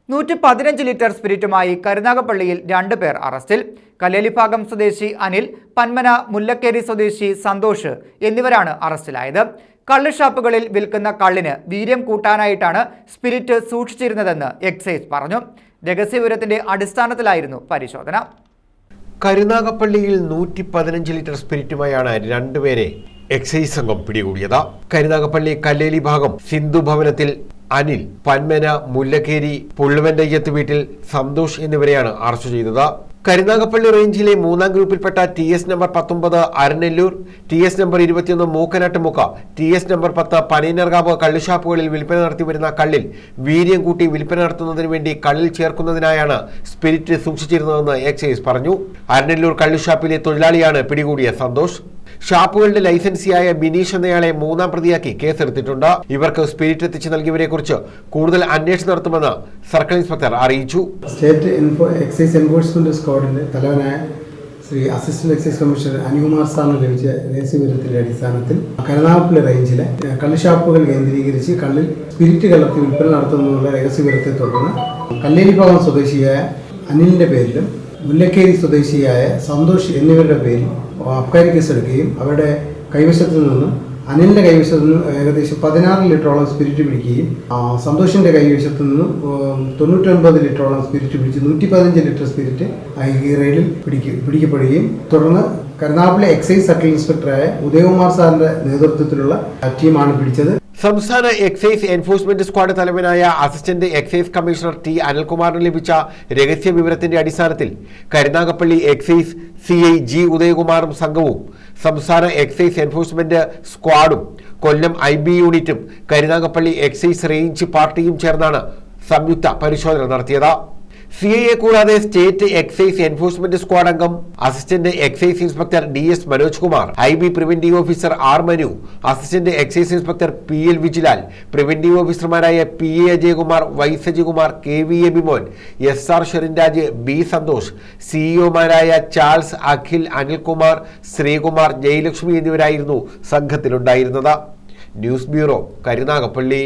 115 litre സ്പിരിറ്റുമായി കരുനാഗപ്പള്ളിയിൽ 2 പേർ അറസ്റ്റിൽ. കല്ലേലിഭാഗം സ്വദേശി അനിൽ, പന്മന മുല്ലക്കേരി സ്വദേശി സന്തോഷ് എന്നിവരാണ് അറസ്റ്റിലായത്. കള്ള് ഷാപ്പുകളിൽ വിൽക്കുന്ന കള്ളിന് വീര്യം കൂട്ടാനായിട്ടാണ് സ്പിരിറ്റ് സൂക്ഷിച്ചിരുന്നതെന്ന് എക്സൈസ് പറഞ്ഞു. രഹസ്യവിവരത്തിന്റെ അടിസ്ഥാനത്തിലായിരുന്നു പരിശോധന. കരുനാഗപ്പള്ളിയിൽ 115 ലിറ്റർ സ്പിരിറ്റുമായാണ് 2 പേരെ എക്സൈസ് സംഘം പിടികൂടിയത്. കരുനാഗപ്പള്ളി കല്ലേലി ഭാഗം സിന്ധു ഭവനത്തിൽ അനിൽ, പന്മന മുല്ലക്കേരി പുള്ളുവൻ്റയ്യത്ത് വീട്ടിൽ സന്തോഷ് എന്നിവരെയാണ് അറസ്റ്റ് ചെയ്തത്. കരുനാഗപ്പള്ളി റേഞ്ചിലെ 3ാം ഗ്രൂപ്പിൽപ്പെട്ട TS number 19 Aranellur, TS number 21 Mookkanattumukku, TS number 10 Paneenarkavu കള്ളുഷാപ്പുകളിൽ വിൽപ്പന നടത്തി വരുന്ന കള്ളിൽ വീര്യം കൂട്ടി വിൽപ്പന നടത്തുന്നതിന് വേണ്ടി കള്ളിൽ ചേർക്കുന്നതിനായാണ് സ്പിരിറ്റ് സൂക്ഷിച്ചിരുന്നതെന്ന് എക്സൈസ് പറഞ്ഞു. അരനെല്ലൂർ കള്ളുഷാപ്പിലെ തൊഴിലാളിയാണ് പിടികൂടിയ സന്തോഷ്. ഷാപ്പുകളുടെ ലൈസൻസിയായ ബിനീഷ് എന്നയാളെ 3ാം പ്രതിയാക്കി കേസെടുത്തിട്ടുണ്ട്. ഇവർക്ക് സ്പിരിറ്റ് എത്തിച്ചു നൽകിയവരെ കുറിച്ച് കൂടുതൽ അന്വേഷണം നടത്തുമെന്ന് സർക്കിൾ ഇൻസ്പെക്ടർ അറിയിച്ചു. സ്റ്റേറ്റ് എക്സൈസ് എൻഫോഴ്സ്മെന്റ് സ്ക്വാഡിന്റെ തലവനായ Shri assistant excise commissioner Anikumar സാറിന് ലഭിച്ച രഹസ്യവിവരത്തിന്റെ അടിസ്ഥാനത്തിൽ കരുനാഗപ്പള്ളി റേഞ്ചിലെ കള്ള് ഷാപ്പുകൾ കേന്ദ്രീകരിച്ച് കള്ളിൽ സ്പിരിറ്റ് കലർത്തി വിൽപ്പന നടത്തുന്നതിനുള്ള രഹസ്യവിവരത്തെ തുടർന്ന് കല്ലേലിഭാഗം സ്വദേശിയായ അനിലിന്റെ പേരിലും മുല്ലക്കേരി സ്വദേശിയായ സന്തോഷ് എന്നിവരുടെ പേരിൽ അബ്കാരി കേസെടുക്കുകയും അവരുടെ കൈവശത്തു നിന്നും അനിലിന്റെ കൈവശത്തു നിന്നും ഏകദേശം 16 ലിറ്ററോളം സ്പിരിറ്റ് പിടിക്കുകയും സന്തോഷിന്റെ കൈവശത്തു നിന്നും 99 ലിറ്ററോളം സ്പിരിറ്റ് പിടിച്ച് 115 ലിറ്റർ സ്പിരിറ്റ് ഈ റെയ്ഡിൽ പിടിക്കപ്പെടുകയും തുടർന്ന് കരുനാഗപ്പള്ളി എക്സൈസ് സർക്കിൾ ഇൻസ്പെക്ടറായ ഉദയകുമാർ സാറിന്റെ നേതൃത്വത്തിലുള്ള ടീമാണ് പിടിച്ചത്. സംസ്ഥാന എക്സൈസ് എൻഫോഴ്സ്മെന്റ് സ്ക്വാഡ് തലവനായ അസിസ്റ്റന്റ് എക്സൈസ് കമ്മീഷണർ ടി അനിൽകുമാറിന് ലഭിച്ച രഹസ്യ വിവരത്തിന്റെ അടിസ്ഥാനത്തിൽ കരുനാഗപ്പള്ളി എക്സൈസ് CI G ഉദയകുമാറും സംഘവും സംസ്ഥാന എക്സൈസ് എൻഫോഴ്സ്മെന്റ് സ്ക്വാഡും കൊല്ലം IB യൂണിറ്റും കരുനാഗപ്പള്ളി എക്സൈസ് റേഞ്ച് പാർട്ടിയും ചേർന്നാണ് സംയുക്ത പരിശോധന നടത്തിയത്. CIയെ കൂടാതെ സ്റ്റേറ്റ് എക്സൈസ് എൻഫോഴ്സ്മെന്റ് സ്ക്വാഡ് അംഗം assistant excise inspector DS Manoj Kumar, IB preventive officer R Manu, assistant excise inspector PL Vijilal, preventive ഓഫീസർമാരായ PA Ajayakumar, Y Sajikumar, KVA Bimon, SR Sherinraj, B Santhosh, CEOമാരായ ചാൾസ്, അഖിൽ, അനിൽകുമാർ, ശ്രീകുമാർ, ജയലക്ഷ്മി എന്നിവരായിരുന്നു സംഘത്തിലുണ്ടായിരുന്നത്. News bureau, Karunagappally.